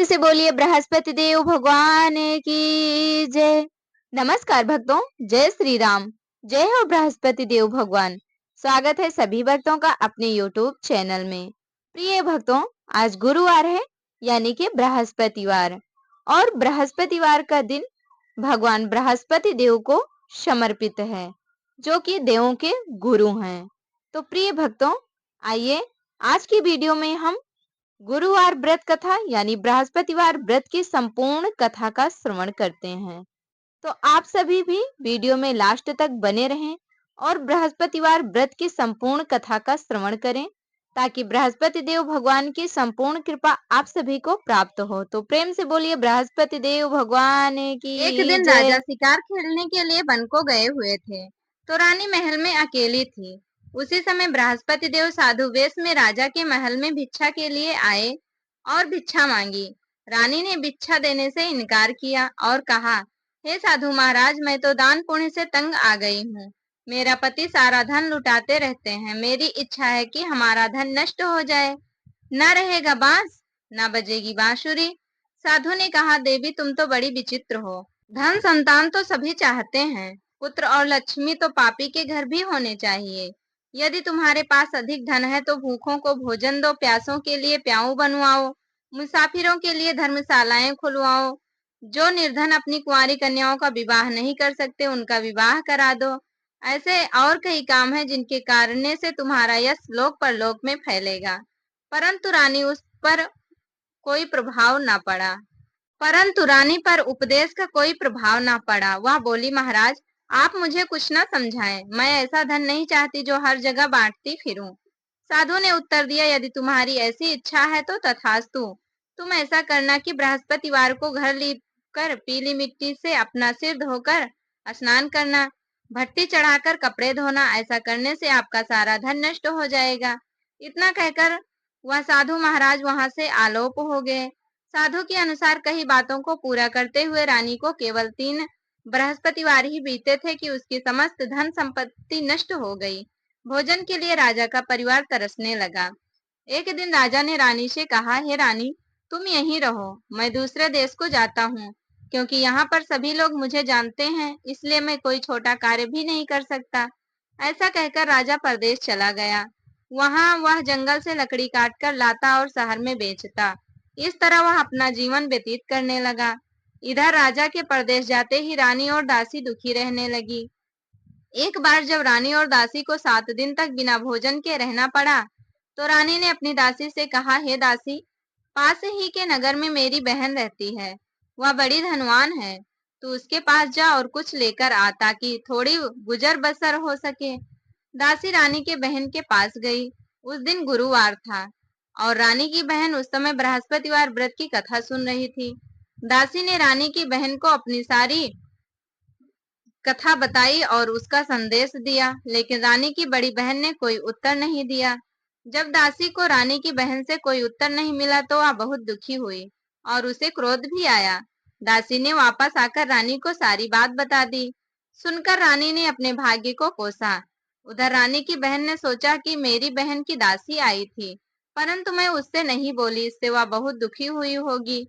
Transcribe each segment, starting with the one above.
प्रेम से बोलिए बृहस्पति देव भगवान की जय। नमस्कार भक्तों, जय श्री राम। जय हो बृहस्पति देव भगवान। स्वागत है सभी भक्तों का अपने YouTube चैनल में। प्रिय भक्तों, आज गुरुवार है, यानी कि बृहस्पतिवार, और बृहस्पतिवार का दिन भगवान बृहस्पति देव को समर्पित है, जो कि देवों के गुरु हैं। तो प्रिय भक्तों, आइए आज की वीडियो में हम गुरुवार व्रत कथा यानी बृहस्पतिवार व्रत की संपूर्ण कथा का श्रवण करते हैं। तो आप सभी भी वीडियो में लास्ट तक बने रहें और बृहस्पतिवार व्रत की संपूर्ण कथा का श्रवण करें, ताकि बृहस्पति देव भगवान की संपूर्ण कृपा आप सभी को प्राप्त हो। तो प्रेम से बोलिए बृहस्पति देव भगवान एक की दिन राजा जय। शिकार खेलने के लिए वन को गए हुए थे, तो रानी महल में अकेली थी। उसी समय बृहस्पति देव साधु वेश में राजा के महल में भिक्षा के लिए आए और भिक्षा मांगी। रानी ने भिक्षा देने से इनकार किया और कहा, हे साधु महाराज, मैं तो दान पुण्य से तंग आ गई हूँ। मेरा पति सारा धन लुटाते रहते हैं। मेरी इच्छा है कि हमारा धन नष्ट हो जाए। न रहेगा बांस, न बजेगी बांसुरी। साधु ने कहा, देवी तुम तो बड़ी विचित्र हो। धन संतान तो सभी चाहते हैं, पुत्र और लक्ष्मी तो पापी के घर भी होने चाहिए। यदि तुम्हारे पास अधिक धन है तो भूखों को भोजन दो, प्यासों के लिए प्याऊ बनवाओ, मुसाफिरों के लिए धर्मशालाएं खुलवाओ। जो निर्धन अपनी कुंवारी कन्याओं का विवाह नहीं कर सकते, उनका विवाह करा दो। ऐसे और कई काम हैं जिनके कारण से तुम्हारा यश लोक परलोक में फैलेगा। परंतु रानी उस पर कोई प्रभाव न पड़ा। परंतु रानी पर उपदेश का कोई प्रभाव न पड़ा। वह बोली, महाराज आप मुझे कुछ न समझाएं। मैं ऐसा धन नहीं चाहती जो हर जगह बांटती फिरूं। साधु ने उत्तर दिया, यदि तुम्हारी ऐसी इच्छा है तो तथास्तु। तुम ऐसा करना कि बृहस्पतिवार को घर लीप कर पीली मिट्टी से अपना सिर धोकर स्नान करना, भट्टी चढ़ाकर कपड़े धोना। ऐसा करने से आपका सारा धन नष्ट हो जाएगा। इतना कहकर वह साधु महाराज वहां से आलोप हो गए। साधु के अनुसार कई बातों को पूरा करते हुए रानी को केवल 3 बृहस्पतिवार ही बीते थे कि उसकी समस्त धन संपत्ति नष्ट हो गई। भोजन के लिए राजा का परिवार तरसने लगा। एक दिन राजा ने रानी से कहा, हे रानी, तुम यहीं रहो, मैं दूसरे देश को जाता हूँ। क्योंकि यहाँ पर सभी लोग मुझे जानते हैं, इसलिए मैं कोई छोटा कार्य भी नहीं कर सकता। ऐसा कहकर राजा परदेश चला गया। वहां वह जंगल से लकड़ी काटकर लाता और शहर में बेचता। इस तरह वह अपना जीवन व्यतीत करने लगा। इधर राजा के परदेश जाते ही रानी और दासी दुखी रहने लगी। एक बार जब रानी और दासी को 7 दिन तक बिना भोजन के रहना पड़ा, तो रानी ने अपनी दासी से कहा, हे दासी, पास ही के नगर में मेरी बहन रहती है। वह बड़ी धनवान है। तू उसके पास जा और कुछ लेकर आ, ताकि थोड़ी गुजर बसर हो सके। दासी रानी के बहन के पास गई। उस दिन गुरुवार था और रानी की बहन उस समय बृहस्पतिवार व्रत की कथा सुन रही थी। दासी ने रानी की बहन को अपनी सारी कथा बताई और उसका संदेश दिया, लेकिन रानी की बड़ी बहन ने कोई उत्तर नहीं दिया। जब दासी को रानी की बहन से कोई उत्तर नहीं मिला तो वह बहुत दुखी हुई और उसे क्रोध भी आया। दासी ने वापस आकर रानी को सारी बात बता दी। सुनकर रानी ने अपने भाग्य को कोसा। उधर रानी की बहन ने सोचा कि मेरी बहन की दासी आई थी, परंतु मैं उससे नहीं बोली, इससे वह बहुत दुखी हुई होगी।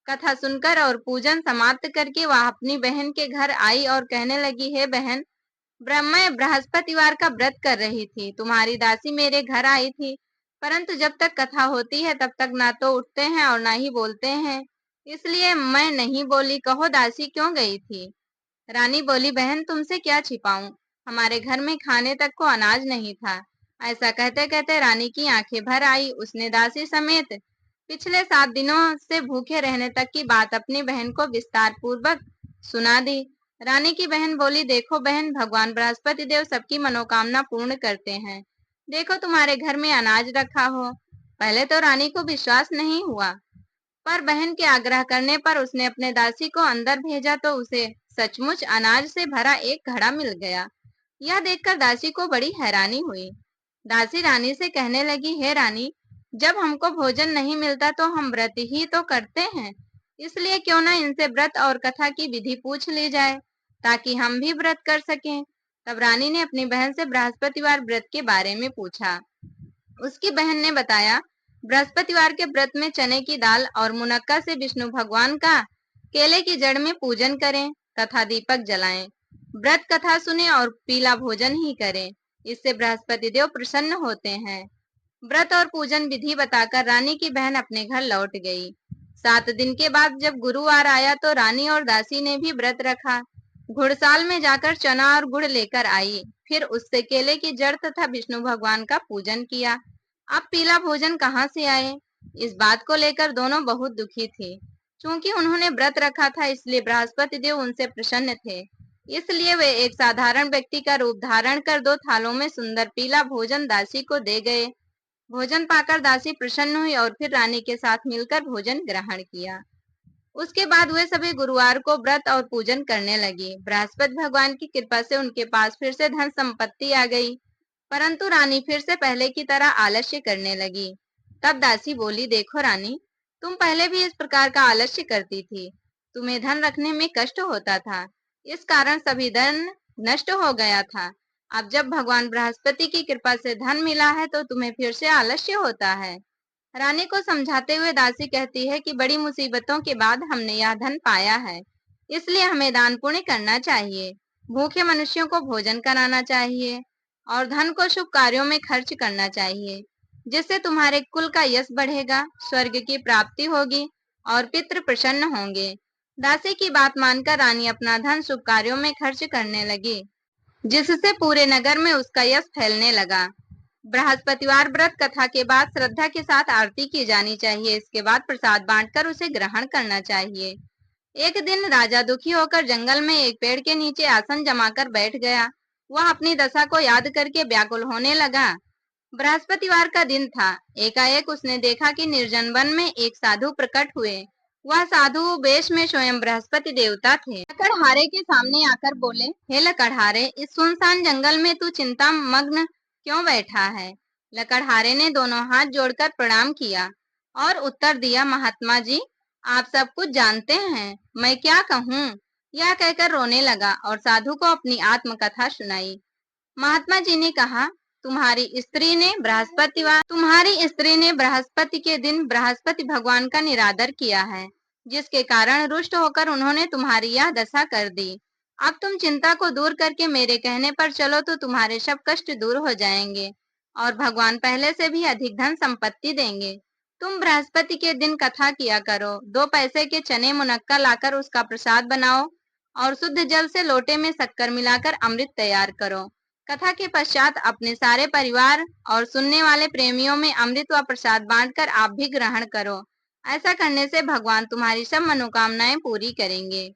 कथा सुनकर और पूजन समाप्त करके वह अपनी बहन के घर आई और कहने लगी, हे बहन, मैं बृहस्पतिवार का व्रत कर रही थी। तुम्हारी दासी मेरे घर आई थी, परंतु जब तक कथा होती है तब तक ना तो उठते हैं और ना ही बोलते हैं, इसलिए मैं नहीं बोली। कहो दासी क्यों गई थी? रानी बोली, बहन तुमसे क्या छिपाऊं, हमारे घर में खाने तक को अनाज नहीं था। ऐसा कहते कहते रानी की आंखें भर आई। उसने दासी समेत पिछले 7 दिनों से भूखे रहने तक की बात अपनी बहन को विस्तार पूर्वक सुना दी। रानी की बहन बोली, देखो बहन, भगवान बृहस्पति देव सबकी मनोकामना पूर्ण करते हैं। देखो तुम्हारे घर में अनाज रखा हो। पहले तो रानी को विश्वास नहीं हुआ, पर बहन के आग्रह करने पर उसने अपने दासी को अंदर भेजा तो उसे सचमुच अनाज से भरा एक घड़ा मिल गया। यह देखकर दासी को बड़ी हैरानी हुई। दासी रानी से कहने लगी, हे रानी, जब हमको भोजन नहीं मिलता तो हम व्रत ही तो करते हैं, इसलिए क्यों न इनसे व्रत और कथा की विधि पूछ ली जाए, ताकि हम भी व्रत कर सकें। तब रानी ने अपनी बहन से बृहस्पतिवार व्रत के बारे में पूछा। उसकी बहन ने बताया, बृहस्पतिवार के व्रत में चने की दाल और मुनक्का से विष्णु भगवान का केले की जड़ में पूजन करें तथा दीपक जलाएं। व्रत कथा सुने और पीला भोजन ही करें, इससे बृहस्पति देव प्रसन्न होते हैं। व्रत और पूजन विधि बताकर रानी की बहन अपने घर लौट गई। 7 दिन के बाद जब गुरुवार आया तो रानी और दासी ने भी व्रत रखा। घुड़साल में जाकर चना और गुड़ लेकर आई, फिर उससे केले की जड़ तथा विष्णु भगवान का पूजन किया। अब पीला भोजन कहाँ से आए, इस बात को लेकर दोनों बहुत दुखी थे। चूंकि उन्होंने व्रत रखा था इसलिए बृहस्पति देव उनसे प्रसन्न थे, इसलिए वे एक साधारण व्यक्ति का रूप धारण कर 2 थालों में सुंदर पीला भोजन दासी को दे गए। भोजन पाकर दासी प्रसन्न हुई और फिर रानी के साथ मिलकर भोजन ग्रहण किया। उसके बाद वे सभी गुरुवार को व्रत और पूजन करने लगी। बृहस्पति भगवान की कृपा से उनके पास फिर से धन संपत्ति आ गई, परंतु रानी फिर से पहले की तरह आलस्य करने लगी। तब दासी बोली, देखो रानी, तुम पहले भी इस प्रकार का आलस्य करती थी। तुम्हें धन रखने में कष्ट होता था, इस कारण सभी धन नष्ट हो गया था। अब जब भगवान बृहस्पति की कृपा से धन मिला है तो तुम्हें फिर से आलस्य होता है। रानी को समझाते हुए दासी कहती है कि बड़ी मुसीबतों के बाद हमने यह धन पाया है, इसलिए हमें दान पुण्य करना चाहिए, भूखे मनुष्यों को भोजन कराना चाहिए और धन को शुभ कार्यों में खर्च करना चाहिए, जिससे तुम्हारे कुल का यश बढ़ेगा, स्वर्ग की प्राप्ति होगी और पितृ प्रसन्न होंगे। दासी की बात मानकर रानी अपना धन शुभ कार्यों में खर्च करने लगी, जिससे पूरे नगर में उसका यश फैलने लगा। बृहस्पतिवार व्रत कथा के बाद श्रद्धा के साथ आरती की जानी चाहिए। इसके बाद प्रसाद बांटकर उसे ग्रहण करना चाहिए। एक दिन राजा दुखी होकर जंगल में एक पेड़ के नीचे आसन जमाकर बैठ गया। वह अपनी दशा को याद करके व्याकुल होने लगा। बृहस्पतिवार का दिन था। एकाएक उसने देखा कि निर्जन वन में एक साधु प्रकट हुए। वह साधु वेश में स्वयं बृहस्पति देवता थे। लकड़हारे के सामने आकर बोले, हे लकड़हारे, इस सुनसान जंगल में तू चिंता मग्न क्यों बैठा है? लकड़हारे ने दोनों हाथ जोड़कर प्रणाम किया और उत्तर दिया, महात्मा जी, आप सब कुछ जानते हैं, मैं क्या कहूँ? यह कहकर रोने लगा और साधु को अपनी आत्मकथा सुनाई। महात्मा जी ने कहा, तुम्हारी स्त्री ने बृहस्पति के दिन बृहस्पति भगवान का निरादर किया है, जिसके कारण रुष्ट होकर उन्होंने तुम्हारी यह दशा कर दी। अब तुम चिंता को दूर करके मेरे कहने पर चलो तो तुम्हारे सब कष्ट दूर हो जाएंगे और भगवान पहले से भी अधिक धन संपत्ति देंगे। तुम बृहस्पति के दिन कथा किया करो, 2 पैसे के चने मुनक्का लाकर उसका प्रसाद बनाओ और शुद्ध जल से लोटे में शक्कर मिलाकर अमृत तैयार करो। कथा के पश्चात अपने सारे परिवार और सुनने वाले प्रेमियों में अमृत व प्रसाद बांटकर आप भी ग्रहण करो। ऐसा करने से भगवान तुम्हारी सब मनोकामनाएं पूरी करेंगे।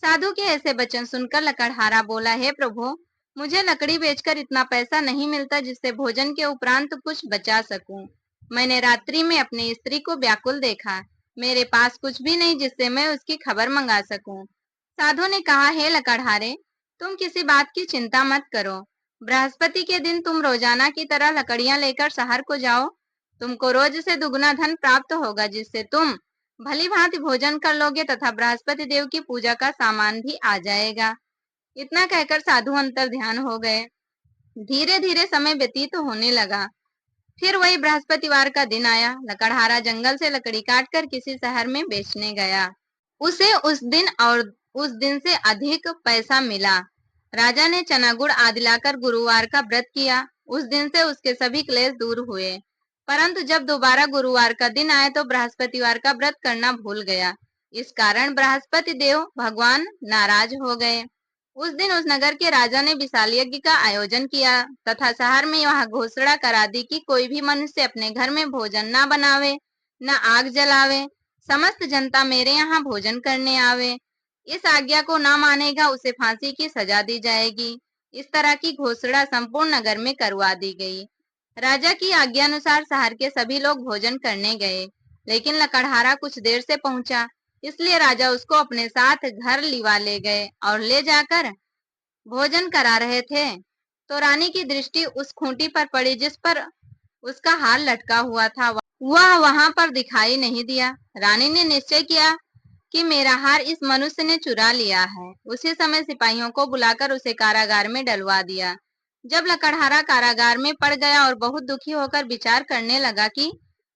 साधु के ऐसे वचन सुनकर लकड़हारा बोला, हे प्रभु, मुझे लकड़ी बेचकर इतना पैसा नहीं मिलता जिससे भोजन के उपरांत कुछ बचा सकूं। मैंने रात्रि में अपनी स्त्री को व्याकुल देखा। मेरे पास कुछ भी नहीं जिससे मैं उसकी खबर मंगा सकूं। साधु ने कहा, हे लकड़हारे, तुम किसी बात की चिंता मत करो। बृहस्पति के दिन तुम रोजाना की तरह लकड़ियां लेकर शहर को जाओ। तुमको रोज से दुगना धन प्राप्त होगा, जिससे तुम भली भांति भोजन कर लोगे तथा बृहस्पति देव की पूजा का सामान भी आ जाएगा। इतना कहकर साधु अंतर ध्यान हो गए। धीरे धीरे समय व्यतीत होने लगा। फिर वही बृहस्पतिवार का दिन आया। लकड़हारा जंगल से लकड़ी काटकर किसी शहर में बेचने गया। उसे उस दिन से अधिक पैसा मिला। राजा ने चना गुड़ आदि लाकर गुरुवार का व्रत किया। उस दिन से उसके सभी क्लेश दूर हुए। परंतु जब दोबारा गुरुवार का दिन आया तो बृहस्पतिवार का व्रत करना भूल गया। इस कारण बृहस्पति देव भगवान नाराज हो गए। उस दिन उस नगर के राजा ने विशाल यज्ञ का आयोजन किया तथा शहर में वह घोषणा करा दी कि कोई भी मनुष्य अपने घर में भोजन न बनावे, न आग जलावे, समस्त जनता मेरे यहाँ भोजन करने आवे। इस आज्ञा को न मानेगा उसे फांसी की सजा दी जाएगी। इस तरह की घोषणा संपूर्ण नगर में करवा दी गई। राजा की आज्ञा अनुसार शहर के सभी लोग भोजन करने गए, लेकिन लकड़हारा कुछ देर से पहुंचा, इसलिए राजा उसको अपने साथ घर लिवा ले गए और ले जाकर भोजन करा रहे थे तो रानी की दृष्टि उस खूंटी पर पड़ी जिस पर उसका हार लटका हुआ था। वह वहां पर दिखाई नहीं दिया। रानी ने निश्चय किया कि मेरा हार इस मनुष्य ने चुरा लिया है। उसी समय सिपाहियों को बुलाकर उसे कारागार में डलवा दिया। जब लकड़हारा कारागार में पड़ गया और बहुत दुखी होकर विचार करने लगा कि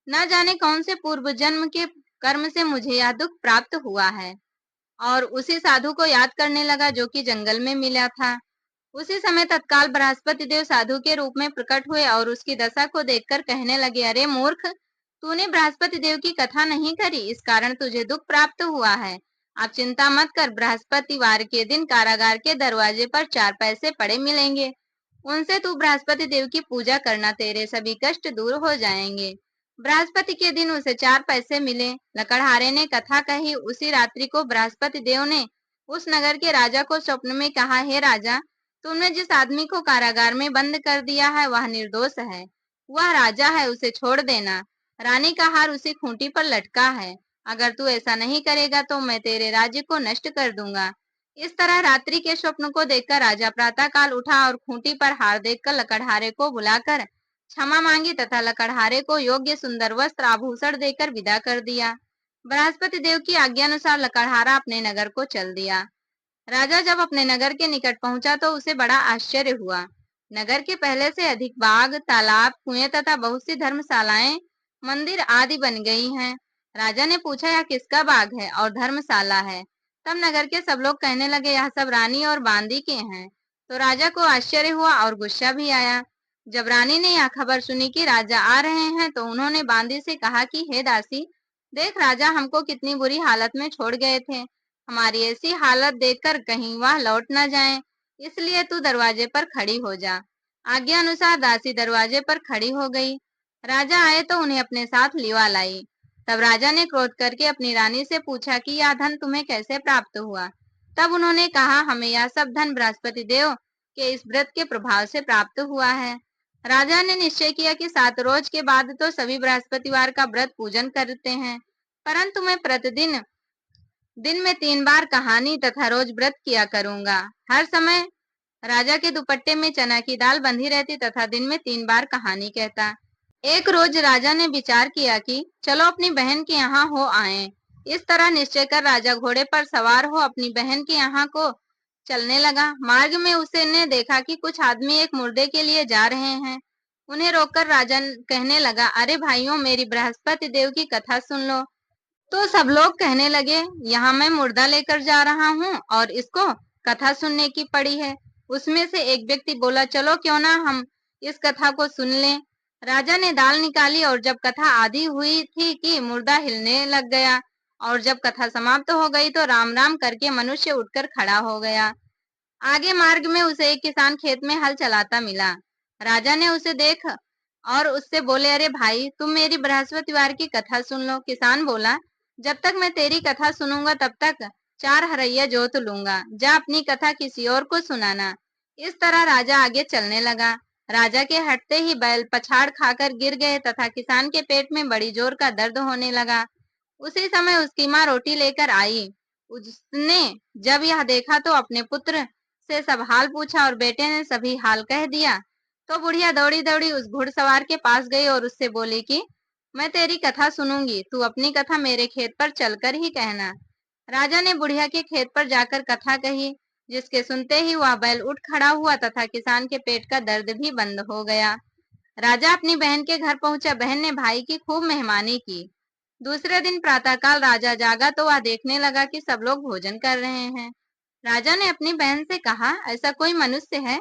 न जाने कौन से पूर्व जन्म के कर्म से मुझे यह दुख प्राप्त हुआ है। और उसी साधु को याद करने लगा जो कि जंगल में मिला था। उसी समय तत्काल बृहस्पति देव साधु के रूप में प्रकट हुए और उसकी दशा को देखकर कहने लगे, अरे मूर्ख, तूने बृहस्पति देव की कथा नहीं करी, इस कारण तुझे दुख प्राप्त हुआ है। आप चिंता मत कर, बृहस्पतिवार के दिन कारागार के दरवाजे पर 4 पैसे पड़े मिलेंगे, उनसे तू बृहस्पति देव की पूजा करना, तेरे सभी कष्ट दूर हो जाएंगे। बृहस्पति के दिन उसे 4 पैसे मिले। लकड़हारे ने कथा कही। उसी रात्रि को बृहस्पति देव ने उस नगर के राजा को स्वप्न में कहा, हे राजा, तुमने जिस आदमी को कारागार में बंद कर दिया है वह निर्दोष है, वह राजा है, उसे छोड़ देना। रानी का हार उसी खूंटी पर लटका है, अगर तू ऐसा नहीं करेगा तो मैं तेरे राज्य को नष्ट कर दूंगा। इस तरह रात्रि के स्वप्न को देखकर राजा प्रातः काल उठा और खूंटी पर हार देखकर लकड़हारे को बुलाकर क्षमा मांगी तथा लकड़हारे को योग्य सुंदर वस्त्र आभूषण देकर विदा कर दिया। बृहस्पति देव की आज्ञानुसार लकड़हारा अपने नगर को चल दिया। राजा जब अपने नगर के निकट पहुंचा तो उसे बड़ा आश्चर्य हुआ। नगर के पहले से अधिक बाग, तालाब, कुएं तथा बहुत सी धर्मशालाएं, मंदिर आदि बन गई हैं। राजा ने पूछा, यह किसका बाग है और धर्मशाला है? तब नगर के सब लोग कहने लगे, यह सब रानी और बांदी के हैं। तो राजा को आश्चर्य हुआ और गुस्सा भी आया। जब रानी ने यह खबर सुनी कि राजा आ रहे हैं तो उन्होंने बांदी से कहा कि हे दासी, देख, राजा हमको कितनी बुरी हालत में छोड़ गए थे, हमारी ऐसी हालत देखकर कहीं वह लौट न जाएं, इसलिए तू दरवाजे पर खड़ी हो जा। आज्ञा अनुसार दासी दरवाजे पर खड़ी हो गई। राजा आए तो उन्हें अपने साथ लिवा लाई। तब राजा ने क्रोध करके अपनी रानी से पूछा कि यह धन तुम्हें कैसे प्राप्त हुआ? तब उन्होंने कहा, हमें यह सब धन बृहस्पति देव के इस व्रत के प्रभाव से प्राप्त हुआ है। राजा ने निश्चय किया कि 7 रोज के बाद तो सभी बृहस्पतिवार का व्रत पूजन करते हैं, परंतु मैं प्रतिदिन दिन में 3 बार कहानी तथा रोज व्रत किया करूंगा। हर समय राजा के दुपट्टे में चना की दाल बंधी रहती तथा दिन में 3 बार कहानी कहता। एक रोज राजा ने विचार किया कि चलो अपनी बहन के यहाँ हो आए। इस तरह निश्चय कर राजा घोड़े पर सवार हो अपनी बहन के यहाँ को चलने लगा। मार्ग में उसने देखा कि कुछ आदमी एक मुर्दे के लिए जा रहे हैं। उन्हें रोककर राजा कहने लगा, अरे भाइयों, मेरी बृहस्पति देव की कथा सुन लो। तो सब लोग कहने लगे, यहाँ मैं मुर्दा लेकर जा रहा हूँ और इसको कथा सुनने की पड़ी है। उसमें से एक व्यक्ति बोला, चलो क्यों ना हम इस कथा को सुन लें। राजा ने दाल निकाली और जब कथा आधी हुई थी कि मुर्दा हिलने लग गया, और जब कथा समाप्त हो गई तो राम राम करके मनुष्य उठकर खड़ा हो गया। आगे मार्ग में उसे एक किसान खेत में हल चलाता मिला। राजा ने उसे देख और उससे बोले, अरे भाई, तुम मेरी बृहस्पतिवार की कथा सुन लो। किसान बोला, जब तक मैं तेरी कथा सुनूंगा तब तक 4 हरैया जोत लूंगा, जा अपनी कथा किसी और को सुनाना। इस तरह राजा आगे चलने लगा। राजा के हटते ही बैल पछाड़ खाकर गिर गए तथा किसान के पेट में बड़ी जोर का दर्द होने लगा। उसी समय उसकी माँ रोटी लेकर आई। उसने जब यह देखा तो अपने पुत्र से सब हाल पूछा और बेटे ने सभी हाल कह दिया। तो बुढ़िया दौड़ी दौड़ी उस घुड़सवार के पास गई और उससे बोली कि मैं तेरी कथा सुनूंगी, तू अपनी कथा मेरे खेत पर चलकर ही कहना। राजा ने बुढ़िया के खेत पर जाकर कथा कही, जिसके सुनते ही वह बैल उठ खड़ा हुआ तथा किसान के पेट का दर्द भी बंद हो गया। राजा अपनी बहन के घर पहुंचा। बहन ने भाई की खूब मेहमानी की। दूसरे दिन प्रातःकाल राजा जागा तो वह देखने लगा कि सब लोग भोजन कर रहे हैं। राजा ने अपनी बहन से कहा, ऐसा कोई मनुष्य है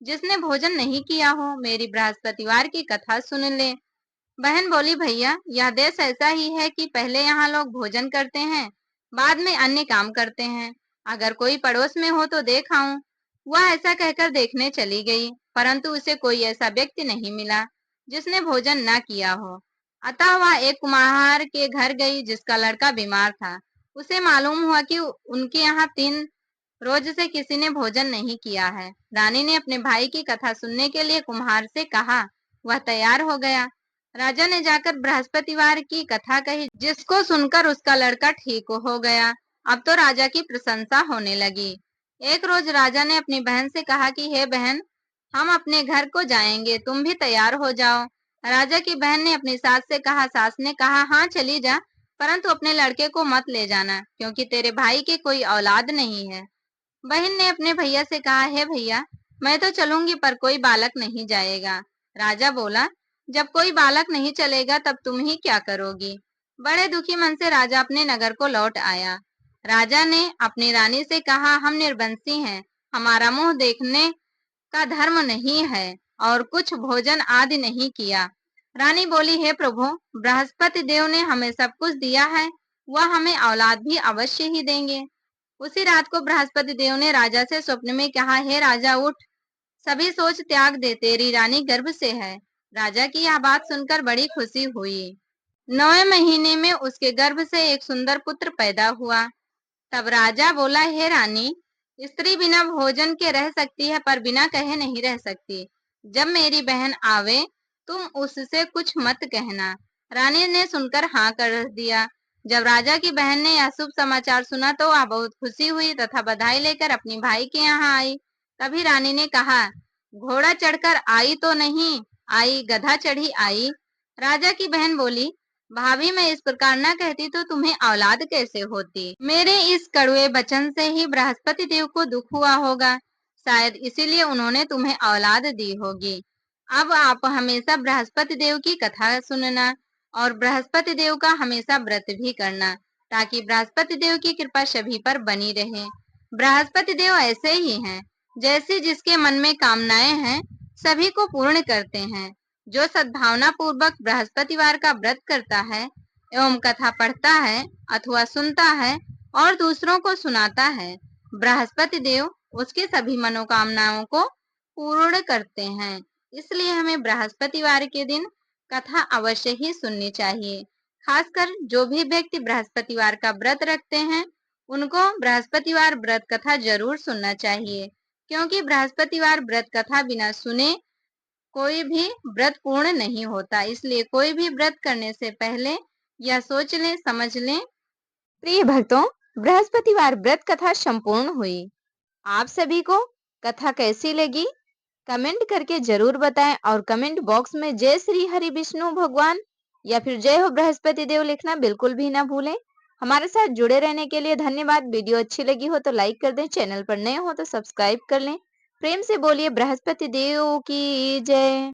जिसने भोजन नहीं किया हो? मेरी बृहस्पतिवार की कथा सुन ले। बहन बोली, भैया, यह देश ऐसा ही है कि पहले यहाँ लोग भोजन करते हैं, बाद में अन्य काम करते हैं। अगर कोई पड़ोस में हो तो देख आऊं। वह ऐसा कहकर देखने चली गई, परंतु उसे कोई ऐसा व्यक्ति नहीं मिला जिसने भोजन न किया हो। अतः वह एक कुम्हार के घर गई जिसका लड़का बीमार था। उसे मालूम हुआ कि उनके यहाँ 3 रोज से किसी ने भोजन नहीं किया है। रानी ने अपने भाई की कथा सुनने के लिए कुम्हार से कहा। वह तैयार हो गया। राजा ने जाकर बृहस्पतिवार की कथा कही, जिसको सुनकर उसका लड़का ठीक हो गया। अब तो राजा की प्रशंसा होने लगी। एक रोज राजा ने अपनी बहन से कहा कि हे बहन, हम अपने घर को जाएंगे, तुम भी तैयार हो जाओ। राजा की बहन ने अपनी सास से कहा। सास ने कहा, हाँ चली जा, परंतु अपने लड़के को मत ले जाना, क्योंकि तेरे भाई के कोई औलाद नहीं है। बहन ने अपने भैया से कहा, हे भैया, मैं तो चलूंगी पर कोई बालक नहीं जाएगा। राजा बोला, जब कोई बालक नहीं चलेगा तब तुम ही क्या करोगी? बड़े दुखी मन से राजा अपने नगर को लौट आया। राजा ने अपनी रानी से कहा, हम निर्बंसी हैं, हमारा मुंह देखने का धर्म नहीं है और कुछ भोजन आदि नहीं किया। रानी बोली, हे प्रभु, बृहस्पति देव ने हमें सब कुछ दिया है, वह हमें औलाद भी अवश्य ही देंगे। उसी रात को बृहस्पति देव ने राजा से स्वप्न में कहा, हे राजा, उठ, सभी सोच त्याग दे, तेरी रानी गर्भ से है। राजा की यह बात सुनकर बड़ी खुशी हुई। 9वें महीने में उसके गर्भ से एक सुंदर पुत्र पैदा हुआ। तब राजा बोला, हे रानी, स्त्री बिना भोजन के रह सकती है पर बिना कहे नहीं रह सकती। जब मेरी बहन आवे तुम उससे कुछ मत कहना। रानी ने सुनकर हाँ कर दिया। जब राजा की बहन ने यह शुभ समाचार सुना तो वह बहुत खुशी हुई तथा बधाई लेकर अपनी भाई के यहाँ आई। तभी रानी ने कहा, घोड़ा चढ़कर आई तो नहीं आई, गधा चढ़ी आई। राजा की बहन बोली, भाभी, मैं इस प्रकार न कहती तो तुम्हें औलाद कैसे होती? मेरे इस कड़वे वचन से ही बृहस्पति देव को दुख हुआ होगा, शायद इसीलिए उन्होंने तुम्हें औलाद दी होगी। अब आप हमेशा बृहस्पति देव की कथा सुनना और बृहस्पति देव का हमेशा व्रत भी करना, ताकि बृहस्पति देव की कृपा सभी पर बनी रहे। बृहस्पति देव ऐसे ही हैं, जैसे जिसके मन में कामनाएं हैं सभी को पूर्ण करते हैं। जो सद्भावना पूर्वक बृहस्पतिवार का व्रत करता है एवं कथा पढ़ता है अथवा सुनता है और दूसरों को सुनाता है, बृहस्पति देव उसके सभी मनोकामनाओं को पूर्ण करते हैं। इसलिए हमें बृहस्पतिवार के दिन कथा अवश्य ही सुननी चाहिए। खासकर जो भी व्यक्ति बृहस्पतिवार का व्रत रखते हैं उनको बृहस्पतिवार व्रत कथा जरूर सुनना चाहिए, क्योंकि बृहस्पतिवार व्रत कथा बिना सुने कोई भी व्रत पूर्ण नहीं होता। इसलिए कोई भी व्रत करने से पहले यह सोच लें, समझ लें। प्रिय भक्तों, बृहस्पतिवार व्रत कथा संपूर्ण हुई। आप सभी को कथा कैसी लगी कमेंट करके जरूर बताएं और कमेंट बॉक्स में जय श्री हरि विष्णु भगवान या फिर जय हो बृहस्पति देव लिखना बिल्कुल भी ना भूलें। हमारे साथ जुड़े रहने के लिए धन्यवाद। वीडियो अच्छी लगी हो तो लाइक कर दें, चैनल पर नए हो तो सब्सक्राइब कर लें। प्रेम से बोलिए बृहस्पति देव की जय।